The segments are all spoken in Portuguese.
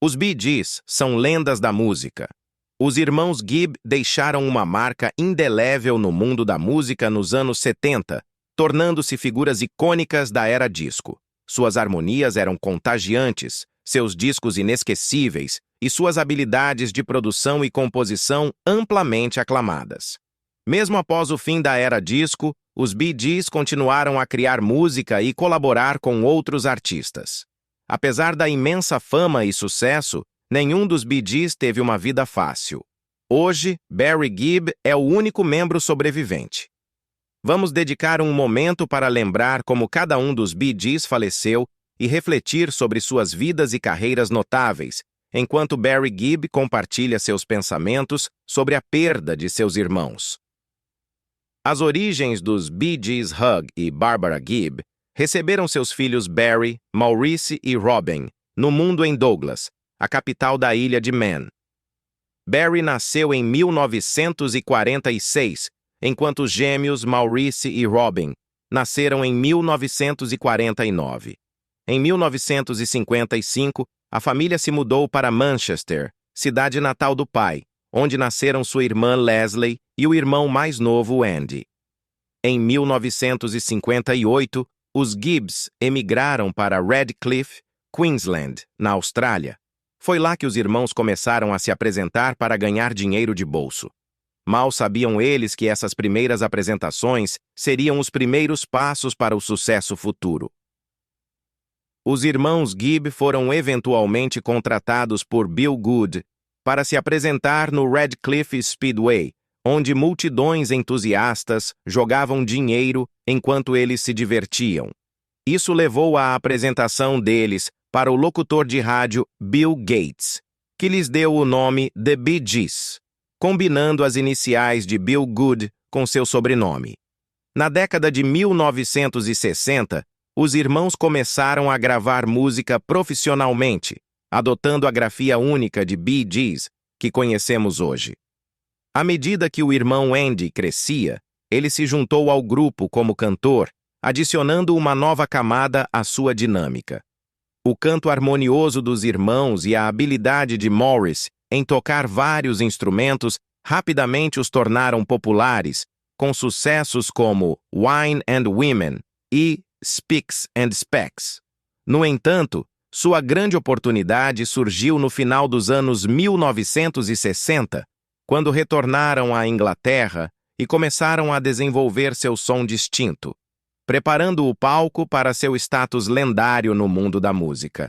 Os Bee Gees são lendas da música. Os irmãos Gibb deixaram uma marca indelével no mundo da música nos anos 70, tornando-se figuras icônicas da era disco. Suas harmonias eram contagiantes, seus discos inesquecíveis e suas habilidades de produção e composição amplamente aclamadas. Mesmo após o fim da era disco, os Bee Gees continuaram a criar música e colaborar com outros artistas. Apesar da imensa fama e sucesso, nenhum dos Bee Gees teve uma vida fácil. Hoje, Barry Gibb é o único membro sobrevivente. Vamos dedicar um momento para lembrar como cada um dos Bee Gees faleceu e refletir sobre suas vidas e carreiras notáveis, enquanto Barry Gibb compartilha seus pensamentos sobre a perda de seus irmãos. As origens dos Bee Gees, Hugh e Barbara Gibb, receberam seus filhos Barry, Maurice e Robin no mundo em Douglas, a capital da ilha de Man. Barry nasceu em 1946, enquanto os gêmeos Maurice e Robin nasceram em 1949. Em 1955, a família se mudou para Manchester, cidade natal do pai, onde nasceram sua irmã Leslie e o irmão mais novo Andy. Em 1958, os Gibbs emigraram para Redcliffe, Queensland, na Austrália. Foi lá que os irmãos começaram a se apresentar para ganhar dinheiro de bolso. Mal sabiam eles que essas primeiras apresentações seriam os primeiros passos para o sucesso futuro. Os irmãos Gibb foram eventualmente contratados por Bill Good para se apresentar no Redcliffe Speedway, onde multidões entusiastas jogavam dinheiro enquanto eles se divertiam. Isso levou à apresentação deles para o locutor de rádio Bill Gates, que lhes deu o nome The Bee Gees, combinando as iniciais de Bill Good com seu sobrenome. Na década de 1960, os irmãos começaram a gravar música profissionalmente, adotando a grafia única de Bee Gees que conhecemos hoje. À medida que o irmão Andy crescia, ele se juntou ao grupo como cantor, adicionando uma nova camada à sua dinâmica. O canto harmonioso dos irmãos e a habilidade de Maurice em tocar vários instrumentos rapidamente os tornaram populares, com sucessos como Wine and Women e Speaks and Specs. No entanto, sua grande oportunidade surgiu no final dos anos 1960, quando retornaram à Inglaterra e começaram a desenvolver seu som distinto, preparando o palco para seu status lendário no mundo da música.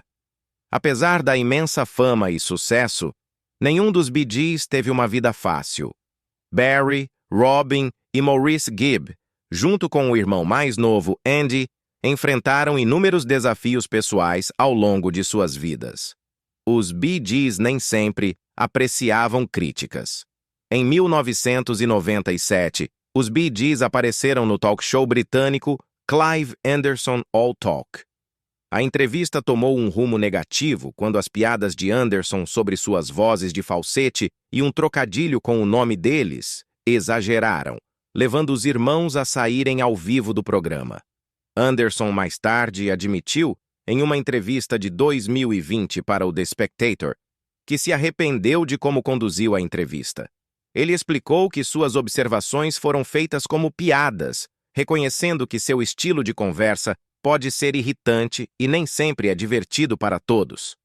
Apesar da imensa fama e sucesso, nenhum dos Bee Gees teve uma vida fácil. Barry, Robin e Maurice Gibb, junto com o irmão mais novo, Andy, enfrentaram inúmeros desafios pessoais ao longo de suas vidas. Os Bee Gees nem sempre apreciavam críticas. Em 1997, os Bee Gees apareceram no talk show britânico Clive Anderson All Talk. A entrevista tomou um rumo negativo quando as piadas de Anderson sobre suas vozes de falsete e um trocadilho com o nome deles exageraram, levando os irmãos a saírem ao vivo do programa. Anderson mais tarde admitiu, em uma entrevista de 2020 para o The Spectator, que se arrependeu de como conduziu a entrevista. Ele explicou que suas observações foram feitas como piadas, reconhecendo que seu estilo de conversa pode ser irritante e nem sempre é divertido para todos.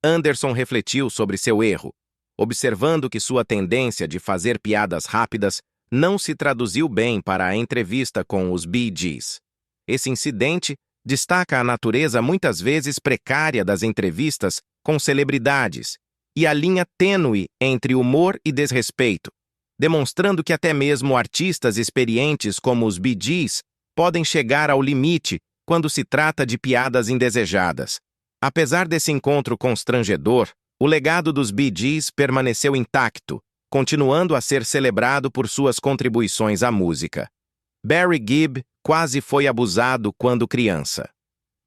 Anderson refletiu sobre seu erro, observando que sua tendência de fazer piadas rápidas não se traduziu bem para a entrevista com os Bee Gees. Esse incidente destaca a natureza muitas vezes precária das entrevistas com celebridades e a linha tênue entre humor e desrespeito, demonstrando que até mesmo artistas experientes como os Bee Gees podem chegar ao limite quando se trata de piadas indesejadas. Apesar desse encontro constrangedor, o legado dos Bee Gees permaneceu intacto, continuando a ser celebrado por suas contribuições à música. Barry Gibb quase foi abusado quando criança.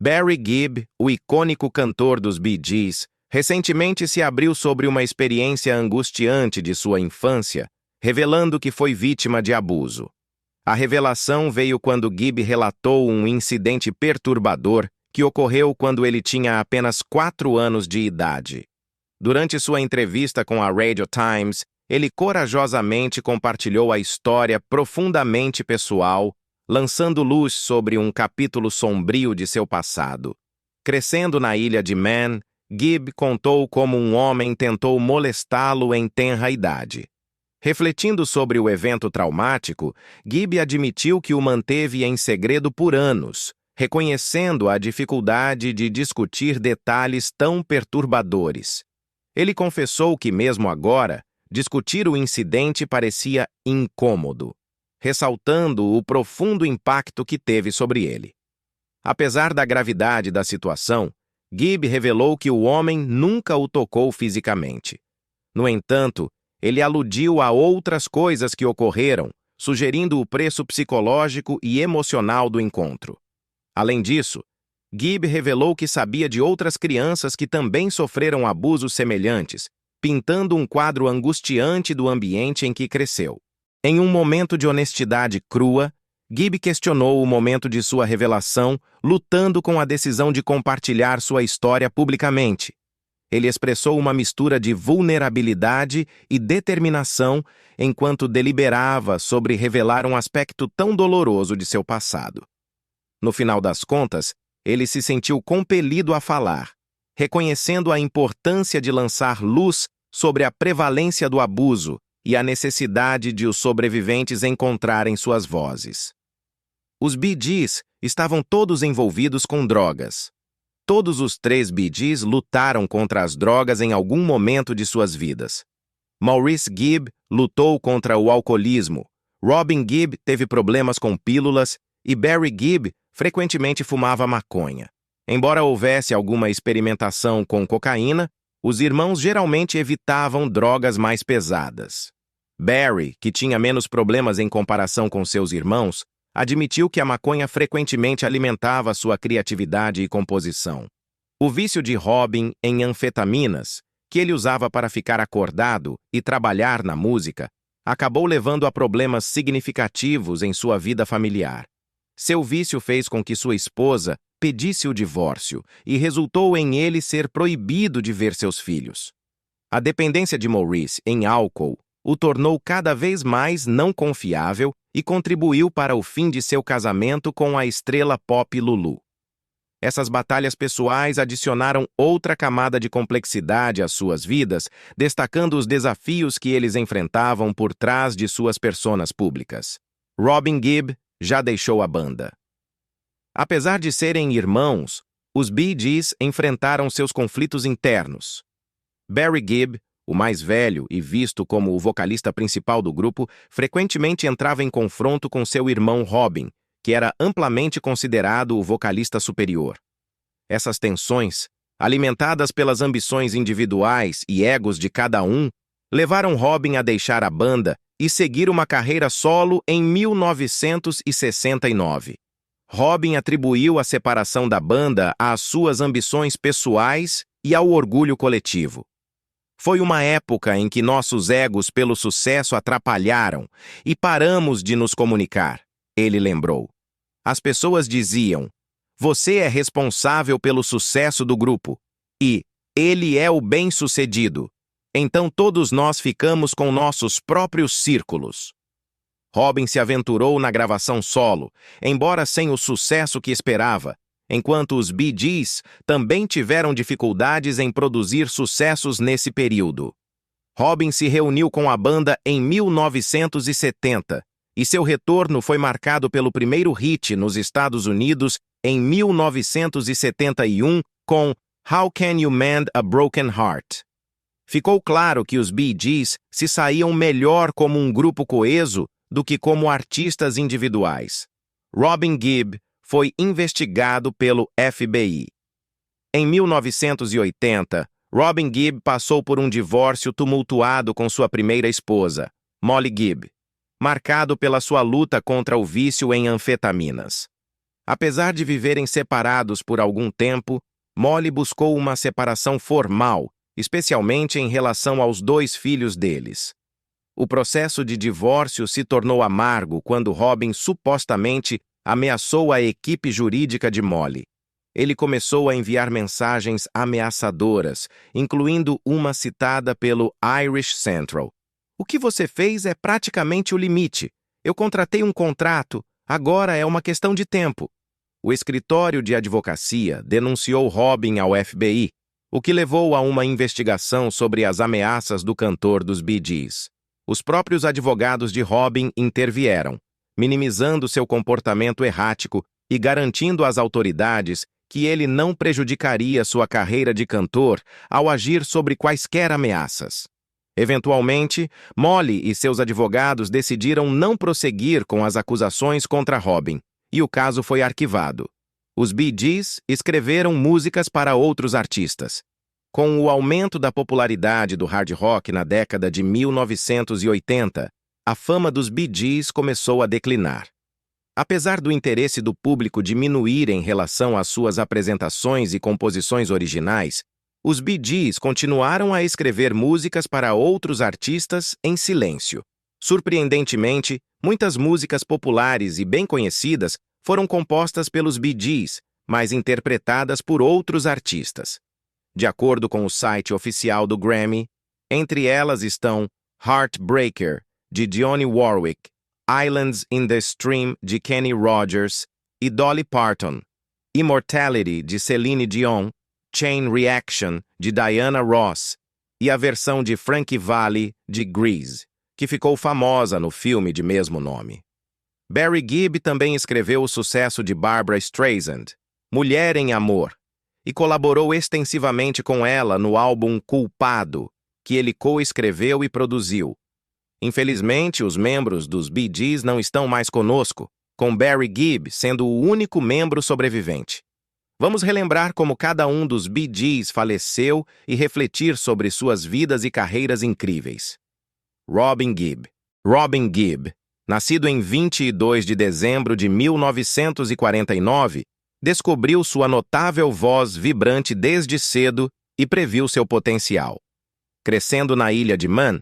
Barry Gibb, o icônico cantor dos Bee Gees, recentemente se abriu sobre uma experiência angustiante de sua infância, revelando que foi vítima de abuso. A revelação veio quando Gibb relatou um incidente perturbador que ocorreu quando ele tinha apenas 4 anos de idade. Durante sua entrevista com a Radio Times, ele corajosamente compartilhou a história profundamente pessoal, lançando luz sobre um capítulo sombrio de seu passado. Crescendo na ilha de Man, Gibb contou como um homem tentou molestá-lo em tenra idade. Refletindo sobre o evento traumático, Gibb admitiu que o manteve em segredo por anos, reconhecendo a dificuldade de discutir detalhes tão perturbadores. Ele confessou que, mesmo agora, discutir o incidente parecia incômodo, ressaltando o profundo impacto que teve sobre ele. Apesar da gravidade da situação, Gibb revelou que o homem nunca o tocou fisicamente. No entanto, ele aludiu a outras coisas que ocorreram, sugerindo o preço psicológico e emocional do encontro. Além disso, Gibb revelou que sabia de outras crianças que também sofreram abusos semelhantes, pintando um quadro angustiante do ambiente em que cresceu. Em um momento de honestidade crua, Gibb questionou o momento de sua revelação, lutando com a decisão de compartilhar sua história publicamente. Ele expressou uma mistura de vulnerabilidade e determinação enquanto deliberava sobre revelar um aspecto tão doloroso de seu passado. No final das contas, ele se sentiu compelido a falar, reconhecendo a importância de lançar luz sobre a prevalência do abuso e a necessidade de os sobreviventes encontrarem suas vozes. Os Bee Gees estavam todos envolvidos com drogas. Todos os 3 Bee Gees lutaram contra as drogas em algum momento de suas vidas. Maurice Gibb lutou contra o alcoolismo, Robin Gibb teve problemas com pílulas e Barry Gibb frequentemente fumava maconha. Embora houvesse alguma experimentação com cocaína, os irmãos geralmente evitavam drogas mais pesadas. Barry, que tinha menos problemas em comparação com seus irmãos, admitiu que a maconha frequentemente alimentava sua criatividade e composição. O vício de Robin em anfetaminas, que ele usava para ficar acordado e trabalhar na música, acabou levando a problemas significativos em sua vida familiar. Seu vício fez com que sua esposa pedisse o divórcio e resultou em ele ser proibido de ver seus filhos. A dependência de Maurice em álcool o tornou cada vez mais não confiável e contribuiu para o fim de seu casamento com a estrela pop Lulu. Essas batalhas pessoais adicionaram outra camada de complexidade às suas vidas, destacando os desafios que eles enfrentavam por trás de suas personas públicas. Robin Gibb já deixou a banda. Apesar de serem irmãos, os Bee Gees enfrentaram seus conflitos internos. Barry Gibb, o mais velho e visto como o vocalista principal do grupo, frequentemente entrava em confronto com seu irmão Robin, que era amplamente considerado o vocalista superior. Essas tensões, alimentadas pelas ambições individuais e egos de cada um, levaram Robin a deixar a banda e seguir uma carreira solo em 1969. Robin atribuiu a separação da banda às suas ambições pessoais e ao orgulho coletivo. Foi uma época em que nossos egos pelo sucesso atrapalharam e paramos de nos comunicar, ele lembrou. As pessoas diziam, você é responsável pelo sucesso do grupo e ele é o bem-sucedido. Então todos nós ficamos com nossos próprios círculos. Robin se aventurou na gravação solo, embora sem o sucesso que esperava, enquanto os Bee Gees também tiveram dificuldades em produzir sucessos nesse período. Robin se reuniu com a banda em 1970 e seu retorno foi marcado pelo primeiro hit nos Estados Unidos em 1971 com How Can You Mend a Broken Heart? Ficou claro que os Bee Gees se saíam melhor como um grupo coeso do que como artistas individuais. Robin Gibb foi investigado pelo FBI. Em 1980, Robin Gibb passou por um divórcio tumultuado com sua primeira esposa, Molly Gibb, marcado pela sua luta contra o vício em anfetaminas. Apesar de viverem separados por algum tempo, Molly buscou uma separação formal, especialmente em relação aos 2 filhos deles. O processo de divórcio se tornou amargo quando Robin supostamente ameaçou a equipe jurídica de Molly. Ele começou a enviar mensagens ameaçadoras, incluindo uma citada pelo Irish Central. "O que você fez é praticamente o limite. Eu contratei um contrato, agora é uma questão de tempo." O escritório de advocacia denunciou Robin ao FBI, o que levou a uma investigação sobre as ameaças do cantor dos Bee Gees. Os próprios advogados de Robin intervieram, minimizando seu comportamento errático e garantindo às autoridades que ele não prejudicaria sua carreira de cantor ao agir sobre quaisquer ameaças. Eventualmente, Molly e seus advogados decidiram não prosseguir com as acusações contra Robin, e o caso foi arquivado. Os Bee Gees escreveram músicas para outros artistas. Com o aumento da popularidade do hard rock na década de 1980, a fama dos Bee Gees começou a declinar. Apesar do interesse do público diminuir em relação às suas apresentações e composições originais, os Bee Gees continuaram a escrever músicas para outros artistas em silêncio. Surpreendentemente, muitas músicas populares e bem conhecidas foram compostas pelos Bee Gees, mas interpretadas por outros artistas. De acordo com o site oficial do Grammy, entre elas estão Heartbreaker, de Dionne Warwick, Islands in the Stream, de Kenny Rogers e Dolly Parton, Immortality, de Celine Dion, Chain Reaction, de Diana Ross, e a versão de Frankie Valli, de Grease, que ficou famosa no filme de mesmo nome. Barry Gibb também escreveu o sucesso de Barbra Streisand, Mulher em Amor, e colaborou extensivamente com ela no álbum Culpado, que ele co-escreveu e produziu. Infelizmente, os membros dos Bee Gees não estão mais conosco, com Barry Gibb sendo o único membro sobrevivente. Vamos relembrar como cada um dos Bee Gees faleceu e refletir sobre suas vidas e carreiras incríveis. Robin Gibb. Robin Gibb, nascido em 22 de dezembro de 1949, descobriu sua notável voz vibrante desde cedo e previu seu potencial. Crescendo na ilha de Man,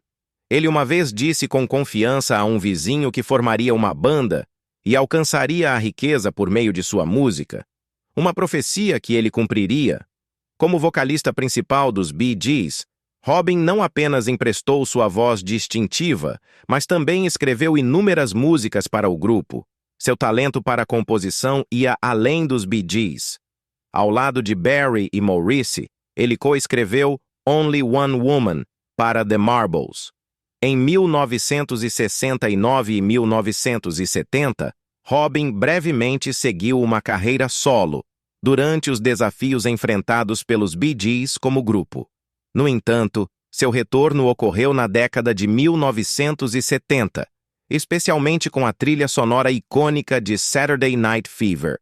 ele uma vez disse com confiança a um vizinho que formaria uma banda e alcançaria a riqueza por meio de sua música, uma profecia que ele cumpriria. Como vocalista principal dos Bee Gees, Robin não apenas emprestou sua voz distintiva, mas também escreveu inúmeras músicas para o grupo. Seu talento para a composição ia além dos Bee Gees. Ao lado de Barry e Maurice, ele coescreveu Only One Woman para The Marbles. Em 1969 e 1970, Robin brevemente seguiu uma carreira solo, durante os desafios enfrentados pelos Bee Gees como grupo. No entanto, seu retorno ocorreu na década de 1970, especialmente com a trilha sonora icônica de Saturday Night Fever.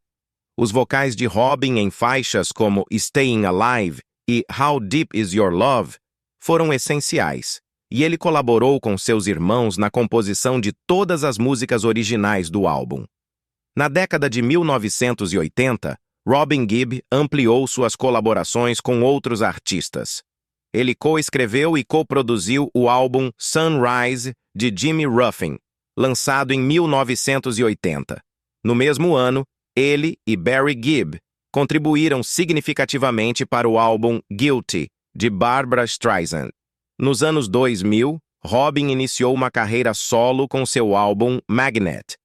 Os vocais de Robin em faixas como Staying Alive e How Deep Is Your Love foram essenciais, e ele colaborou com seus irmãos na composição de todas as músicas originais do álbum. Na década de 1980, Robin Gibb ampliou suas colaborações com outros artistas. Ele coescreveu e coproduziu o álbum Sunrise, de Jimmy Ruffin, lançado em 1980. No mesmo ano, ele e Barry Gibb contribuíram significativamente para o álbum Guilty, de Barbra Streisand. Nos anos 2000, Robin iniciou uma carreira solo com seu álbum Magnet.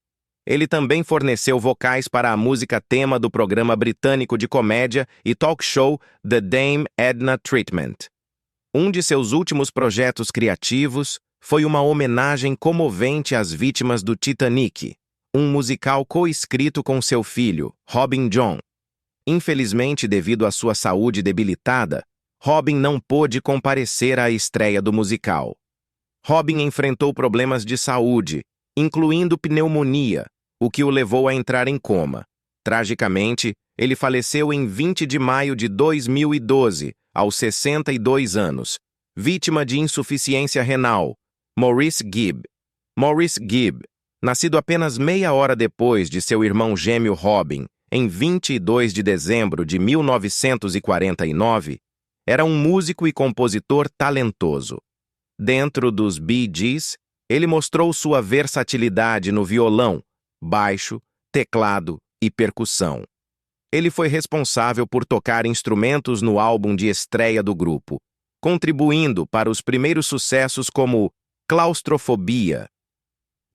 Ele também forneceu vocais para a música tema do programa britânico de comédia e talk show The Dame Edna Treatment. Um de seus últimos projetos criativos foi uma homenagem comovente às vítimas do Titanic, um musical coescrito com seu filho, Robin John. Infelizmente, devido à sua saúde debilitada, Robin não pôde comparecer à estreia do musical. Robin enfrentou problemas de saúde, incluindo pneumonia, o que o levou a entrar em coma. Tragicamente, ele faleceu em 20 de maio de 2012, aos 62 anos, vítima de insuficiência renal. Maurice Gibb. Maurice Gibb, nascido apenas meia hora depois de seu irmão gêmeo Robin, em 22 de dezembro de 1949, era um músico e compositor talentoso. Dentro dos Bee Gees, ele mostrou sua versatilidade no violão, baixo, teclado e percussão. Ele foi responsável por tocar instrumentos no álbum de estreia do grupo, contribuindo para os primeiros sucessos como Claustrofobia.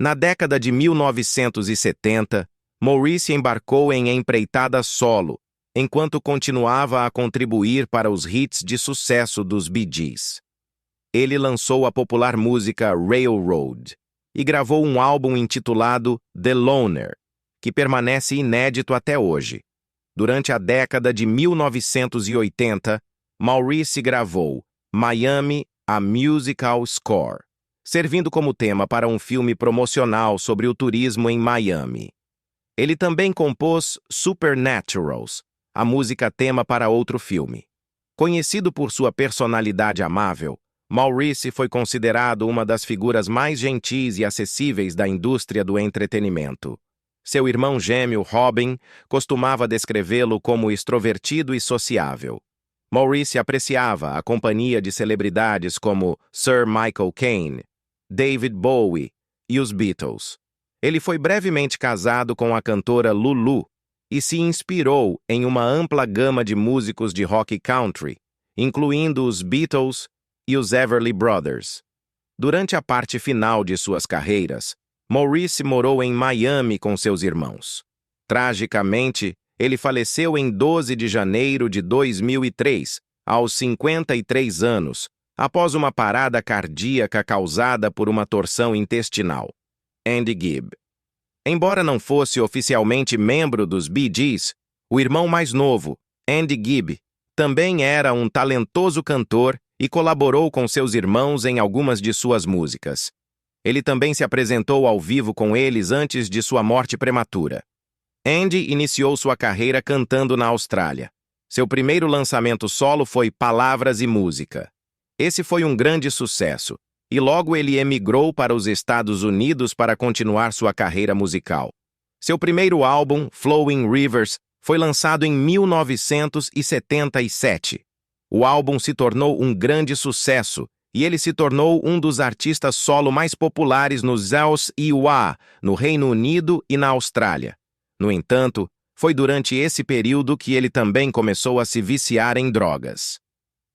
Na década de 1970, Maurice embarcou em empreitada solo, enquanto continuava a contribuir para os hits de sucesso dos Bee Gees. Ele lançou a popular música Railroad e gravou um álbum intitulado The Loner, que permanece inédito até hoje. Durante a década de 1980, Maurice gravou Miami, a Musical Score, servindo como tema para um filme promocional sobre o turismo em Miami. Ele também compôs Supernaturals, a música tema para outro filme. Conhecido por sua personalidade amável, Maurice foi considerado uma das figuras mais gentis e acessíveis da indústria do entretenimento. Seu irmão gêmeo, Robin, costumava descrevê-lo como extrovertido e sociável. Maurice apreciava a companhia de celebridades como Sir Michael Caine, David Bowie e os Beatles. Ele foi brevemente casado com a cantora Lulu e se inspirou em uma ampla gama de músicos de rock country, incluindo os Beatles e os Everly Brothers. Durante a parte final de suas carreiras, Maurice morou em Miami com seus irmãos. Tragicamente, ele faleceu em 12 de janeiro de 2003, aos 53 anos, após uma parada cardíaca causada por uma torção intestinal. Andy Gibb. Embora não fosse oficialmente membro dos Bee Gees, o irmão mais novo, Andy Gibb, também era um talentoso cantor e colaborou com seus irmãos em algumas de suas músicas. Ele também se apresentou ao vivo com eles antes de sua morte prematura. Andy iniciou sua carreira cantando na Austrália. Seu primeiro lançamento solo foi Palavras e Música. Esse foi um grande sucesso, e logo ele emigrou para os Estados Unidos para continuar sua carreira musical. Seu primeiro álbum, Flowing Rivers, foi lançado em 1977. O álbum se tornou um grande sucesso, e ele se tornou um dos artistas solo mais populares nos USA, no Reino Unido e na Austrália. No entanto, foi durante esse período que ele também começou a se viciar em drogas.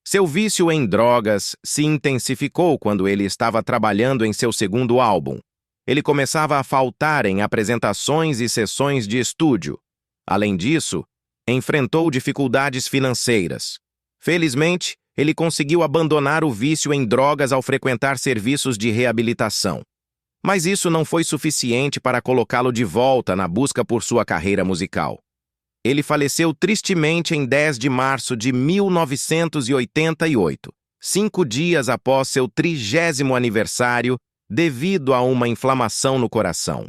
Seu vício em drogas se intensificou quando ele estava trabalhando em seu segundo álbum. Ele começava a faltar em apresentações e sessões de estúdio. Além disso, enfrentou dificuldades financeiras. Felizmente, ele conseguiu abandonar o vício em drogas ao frequentar serviços de reabilitação. Mas isso não foi suficiente para colocá-lo de volta na busca por sua carreira musical. Ele faleceu tristemente em 10 de março de 1988, 5 dias após seu 30º aniversário, devido a uma inflamação no coração.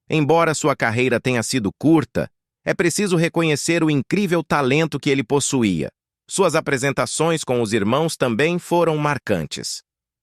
Embora sua carreira tenha sido curta, é preciso reconhecer o incrível talento que ele possuía. Suas apresentações com os irmãos também foram marcantes.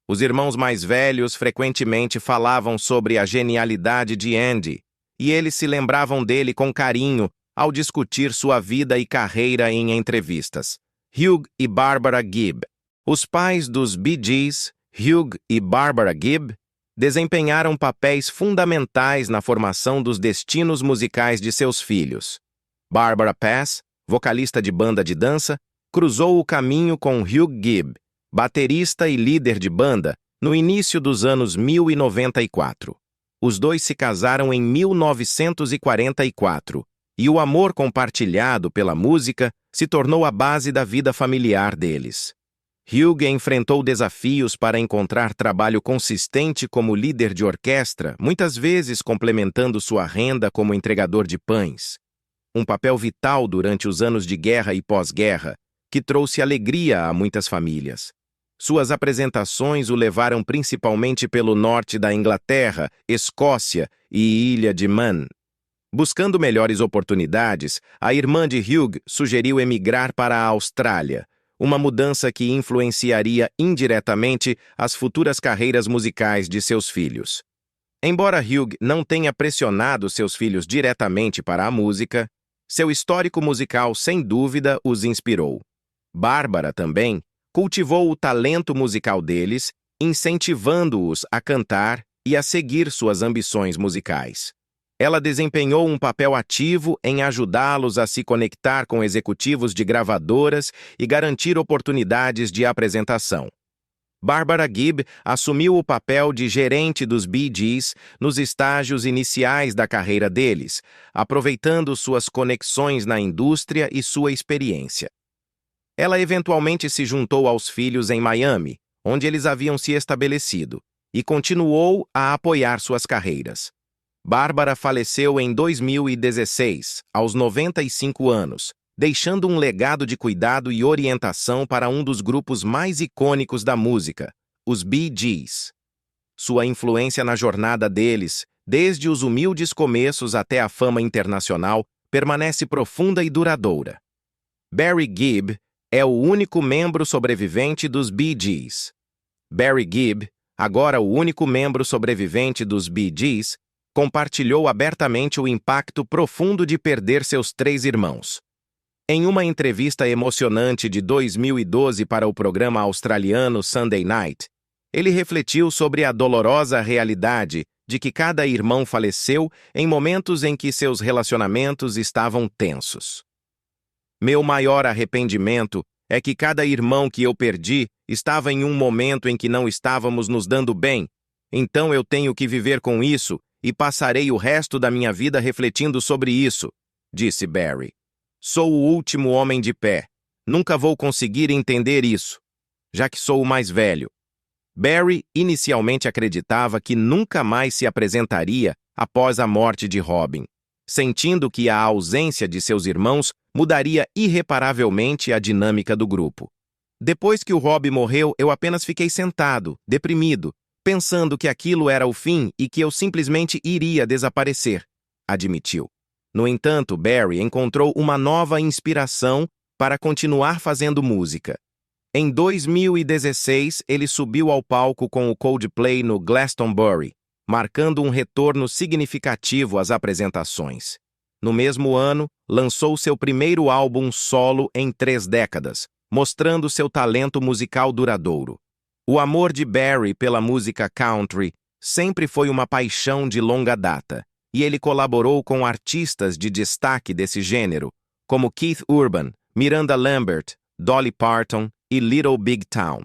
Os irmãos mais velhos frequentemente falavam sobre a genialidade de Andy, e eles se lembravam dele com carinho ao discutir sua vida e carreira em entrevistas. Hugh e Barbara Gibb. Os pais dos Bee Gees, Hugh e Barbara Gibb, desempenharam papéis fundamentais na formação dos destinos musicais de seus filhos. Barbara Pass, vocalista de banda de dança, cruzou o caminho com Hugh Gibb, baterista e líder de banda, no início dos anos 1994. Os dois se casaram em 1944, e o amor compartilhado pela música se tornou a base da vida familiar deles. Hugh enfrentou desafios para encontrar trabalho consistente como líder de orquestra, muitas vezes complementando sua renda como entregador de pães. Um papel vital durante os anos de guerra e pós-guerra, que trouxe alegria a muitas famílias. Suas apresentações o levaram principalmente pelo norte da Inglaterra, Escócia e Ilha de Man. Buscando melhores oportunidades, a irmã de Hugh sugeriu emigrar para a Austrália, uma mudança que influenciaria indiretamente as futuras carreiras musicais de seus filhos. Embora Hugh não tenha pressionado seus filhos diretamente para a música, seu histórico musical sem dúvida os inspirou. Bárbara também cultivou o talento musical deles, incentivando-os a cantar e a seguir suas ambições musicais. Ela desempenhou um papel ativo em ajudá-los a se conectar com executivos de gravadoras e garantir oportunidades de apresentação. Barbara Gibb assumiu o papel de gerente dos Bee Gees nos estágios iniciais da carreira deles, aproveitando suas conexões na indústria e sua experiência. Ela eventualmente se juntou aos filhos em Miami, onde eles haviam se estabelecido, e continuou a apoiar suas carreiras. Barbara faleceu em 2016, aos 95 anos, deixando um legado de cuidado e orientação para um dos grupos mais icônicos da música, os Bee Gees. Sua influência na jornada deles, desde os humildes começos até a fama internacional, permanece profunda e duradoura. Barry Gibb é o único membro sobrevivente dos Bee Gees. Barry Gibb, agora o único membro sobrevivente dos Bee Gees, compartilhou abertamente o impacto profundo de perder seus 3 irmãos. Em uma entrevista emocionante de 2012 para o programa australiano Sunday Night, ele refletiu sobre a dolorosa realidade de que cada irmão faleceu em momentos em que seus relacionamentos estavam tensos. Meu maior arrependimento é que cada irmão que eu perdi estava em um momento em que não estávamos nos dando bem, então eu tenho que viver com isso e passarei o resto da minha vida refletindo sobre isso, disse Barry. Sou o último homem de pé. Nunca vou conseguir entender isso, já que sou o mais velho. Barry inicialmente acreditava que nunca mais se apresentaria após a morte de Robin, sentindo que a ausência de seus irmãos mudaria irreparavelmente a dinâmica do grupo. Depois que o Rob morreu, eu apenas fiquei sentado, deprimido, pensando que aquilo era o fim e que eu simplesmente iria desaparecer, admitiu. No entanto, Barry encontrou uma nova inspiração para continuar fazendo música. Em 2016, ele subiu ao palco com o Coldplay no Glastonbury, marcando um retorno significativo às apresentações. No mesmo ano, lançou seu primeiro álbum solo em 3 décadas, mostrando seu talento musical duradouro. O amor de Barry pela música country sempre foi uma paixão de longa data, e ele colaborou com artistas de destaque desse gênero, como Keith Urban, Miranda Lambert, Dolly Parton e Little Big Town.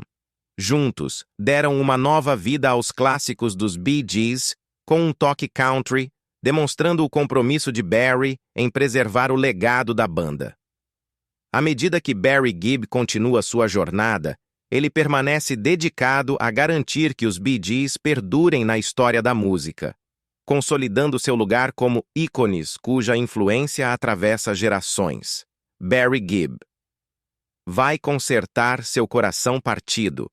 Juntos, deram uma nova vida aos clássicos dos Bee Gees com um toque country, demonstrando o compromisso de Barry em preservar o legado da banda. À medida que Barry Gibb continua sua jornada, ele permanece dedicado a garantir que os Bee Gees perdurem na história da música, consolidando seu lugar como ícones cuja influência atravessa gerações. Barry Gibb vai consertar seu coração partido.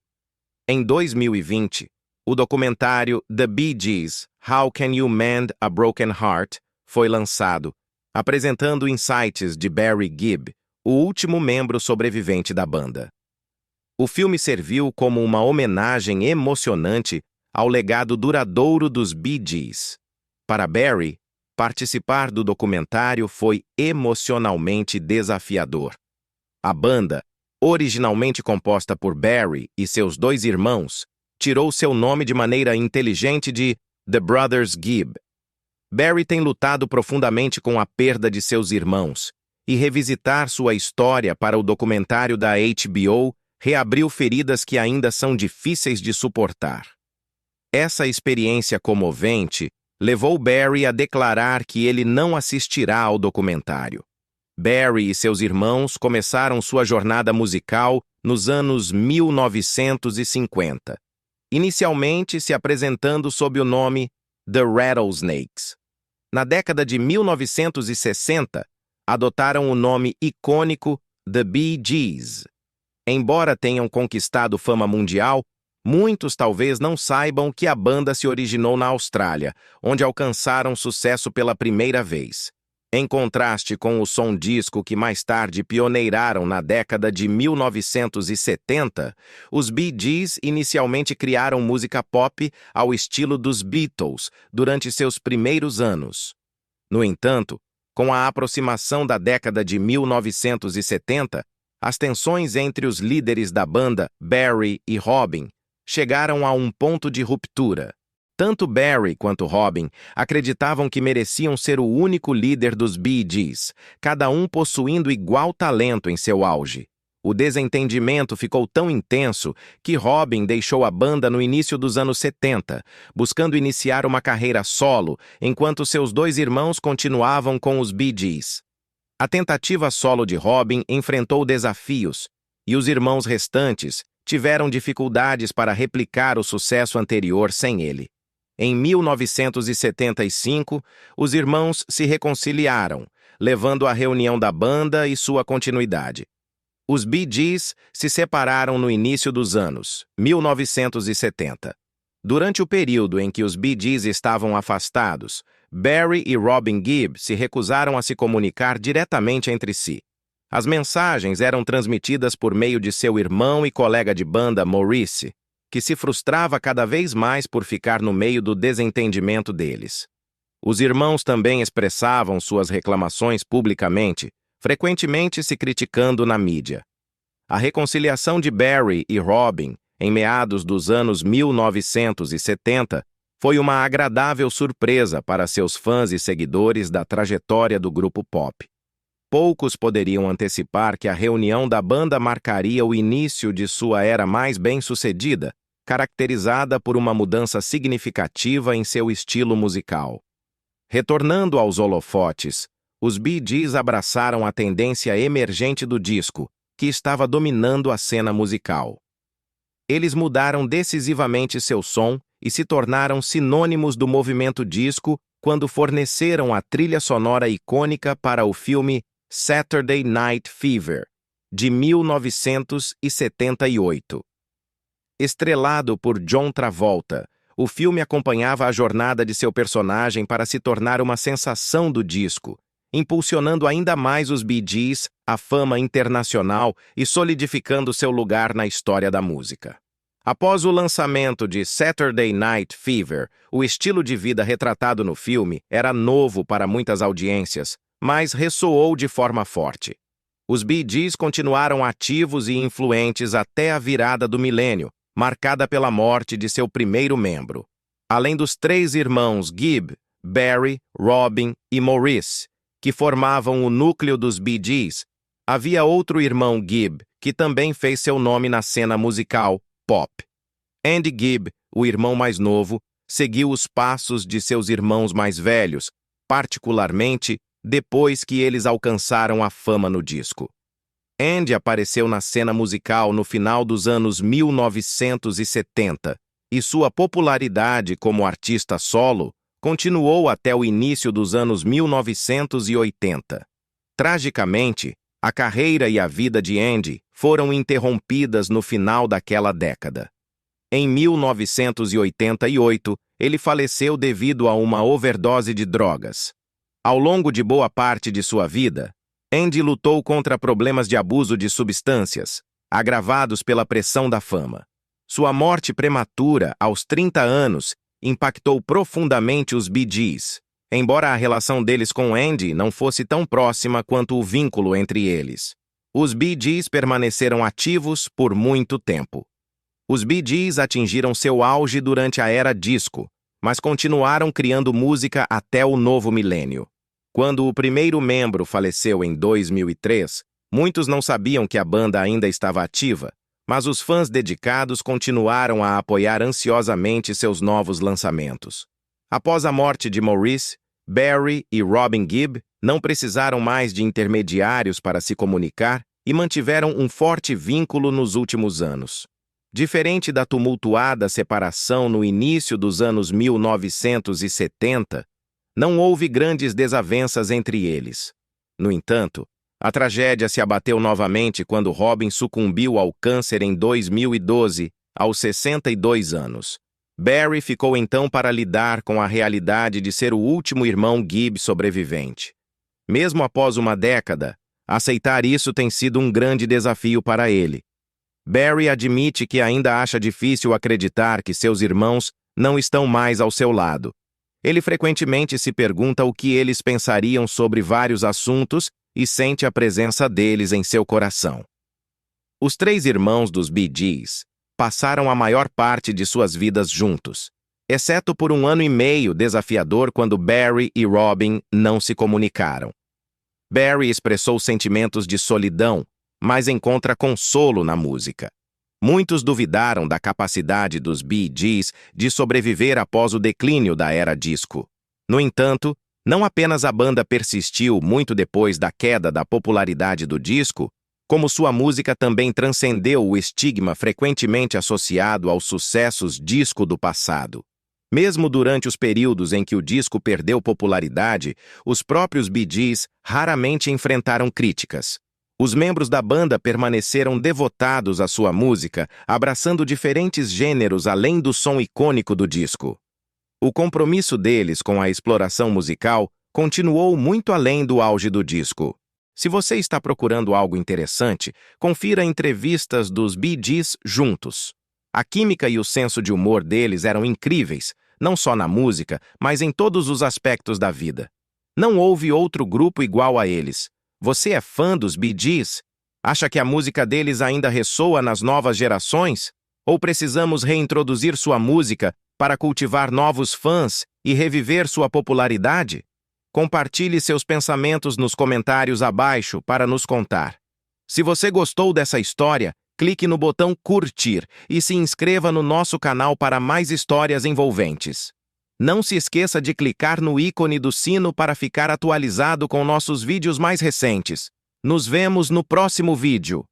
Em 2020, o documentário The Bee Gees, How Can You Mend a Broken Heart, foi lançado, apresentando insights de Barry Gibb, o último membro sobrevivente da banda. O filme serviu como uma homenagem emocionante ao legado duradouro dos Bee Gees. Para Barry, participar do documentário foi emocionalmente desafiador. A banda, originalmente composta por Barry e seus 2 irmãos, tirou seu nome de maneira inteligente de The Brothers Gibb. Barry tem lutado profundamente com a perda de seus irmãos, e revisitar sua história para o documentário da HBO reabriu feridas que ainda são difíceis de suportar. Essa experiência comovente levou Barry a declarar que ele não assistirá ao documentário. Barry e seus irmãos começaram sua jornada musical nos anos 1950, inicialmente se apresentando sob o nome The Rattlesnakes. Na década de 1960, adotaram o nome icônico The Bee Gees. Embora tenham conquistado fama mundial, muitos talvez não saibam que a banda se originou na Austrália, onde alcançaram sucesso pela primeira vez. Em contraste com o som disco que mais tarde pioneiraram na década de 1970, os Bee Gees inicialmente criaram música pop ao estilo dos Beatles durante seus primeiros anos. No entanto, com a aproximação da década de 1970, as tensões entre os líderes da banda, Barry e Robin, chegaram a um ponto de ruptura. Tanto Barry quanto Robin acreditavam que mereciam ser o único líder dos Bee Gees, cada um possuindo igual talento em seu auge. O desentendimento ficou tão intenso que Robin deixou a banda no início dos anos 70, buscando iniciar uma carreira solo, enquanto seus dois irmãos continuavam com os Bee Gees. A tentativa solo de Robin enfrentou desafios, e os irmãos restantes tiveram dificuldades para replicar o sucesso anterior sem ele. Em 1975, os irmãos se reconciliaram, levando à reunião da banda e sua continuidade. Os Bee Gees se separaram no início dos anos 1970. Durante o período em que os Bee Gees estavam afastados, Barry e Robin Gibb se recusaram a se comunicar diretamente entre si. As mensagens eram transmitidas por meio de seu irmão e colega de banda Maurice, que se frustrava cada vez mais por ficar no meio do desentendimento deles. Os irmãos também expressavam suas reclamações publicamente, frequentemente se criticando na mídia. A reconciliação de Barry e Robin, em meados dos anos 1970, foi uma agradável surpresa para seus fãs e seguidores da trajetória do grupo pop. Poucos poderiam antecipar que a reunião da banda marcaria o início de sua era mais bem-sucedida, caracterizada por uma mudança significativa em seu estilo musical. Retornando aos holofotes, os Bee Gees abraçaram a tendência emergente do disco, que estava dominando a cena musical. Eles mudaram decisivamente seu som e se tornaram sinônimos do movimento disco quando forneceram a trilha sonora icônica para o filme Saturday Night Fever, de 1978. Estrelado por John Travolta, o filme acompanhava a jornada de seu personagem para se tornar uma sensação do disco, impulsionando ainda mais os Bee Gees à fama internacional e solidificando seu lugar na história da música. Após o lançamento de Saturday Night Fever, o estilo de vida retratado no filme era novo para muitas audiências, mas ressoou de forma forte. Os Bee Gees continuaram ativos e influentes até a virada do milênio, marcada pela morte de seu primeiro membro. Além dos três irmãos Gibb, Barry, Robin e Maurice, que formavam o núcleo dos Bee Gees, havia outro irmão Gibb, que também fez seu nome na cena musical pop. Andy Gibb, o irmão mais novo, seguiu os passos de seus irmãos mais velhos, particularmente depois que eles alcançaram a fama no disco. Andy apareceu na cena musical no final dos anos 1970 e sua popularidade como artista solo continuou até o início dos anos 1980. Tragicamente, a carreira e a vida de Andy foram interrompidas no final daquela década. Em 1988, ele faleceu devido a uma overdose de drogas. Ao longo de boa parte de sua vida, Andy lutou contra problemas de abuso de substâncias, agravados pela pressão da fama. Sua morte prematura, aos 30 anos, impactou profundamente os Bee Gees, embora a relação deles com Andy não fosse tão próxima quanto o vínculo entre eles. Os Bee Gees permaneceram ativos por muito tempo. Os Bee Gees atingiram seu auge durante a era disco, mas continuaram criando música até o novo milênio. Quando o primeiro membro faleceu em 2003, muitos não sabiam que a banda ainda estava ativa, mas os fãs dedicados continuaram a apoiar ansiosamente seus novos lançamentos. Após a morte de Maurice, Barry e Robin Gibb não precisaram mais de intermediários para se comunicar e mantiveram um forte vínculo nos últimos anos. Diferente da tumultuada separação no início dos anos 1970, não houve grandes desavenças entre eles. No entanto, a tragédia se abateu novamente quando Robin sucumbiu ao câncer em 2012, aos 62 anos. Barry ficou então para lidar com a realidade de ser o último irmão Gibb sobrevivente. Mesmo após uma década, aceitar isso tem sido um grande desafio para ele. Barry admite que ainda acha difícil acreditar que seus irmãos não estão mais ao seu lado. Ele frequentemente se pergunta o que eles pensariam sobre vários assuntos e sente a presença deles em seu coração. Os três irmãos dos Bee Gees passaram a maior parte de suas vidas juntos. exceto por 1 ano e meio desafiador quando Barry e Robin não se comunicaram. Barry expressou sentimentos de solidão, mas encontra consolo na música. Muitos duvidaram da capacidade dos Bee Gees de sobreviver após o declínio da era disco. No entanto, não apenas a banda persistiu muito depois da queda da popularidade do disco, como sua música também transcendeu o estigma frequentemente associado aos sucessos disco do passado. Mesmo durante os períodos em que o disco perdeu popularidade, os próprios Bee Gees raramente enfrentaram críticas. Os membros da banda permaneceram devotados à sua música, abraçando diferentes gêneros além do som icônico do disco. O compromisso deles com a exploração musical continuou muito além do auge do disco. Se você está procurando algo interessante, confira entrevistas dos Bee Gees juntos. A química e o senso de humor deles eram incríveis, não só na música, mas em todos os aspectos da vida. Não houve outro grupo igual a eles. Você é fã dos Bee Gees? Acha que a música deles ainda ressoa nas novas gerações? Ou precisamos reintroduzir sua música para cultivar novos fãs e reviver sua popularidade? Compartilhe seus pensamentos nos comentários abaixo para nos contar. Se você gostou dessa história, clique no botão curtir e se inscreva no nosso canal para mais histórias envolventes. Não se esqueça de clicar no ícone do sino para ficar atualizado com nossos vídeos mais recentes. Nos vemos no próximo vídeo.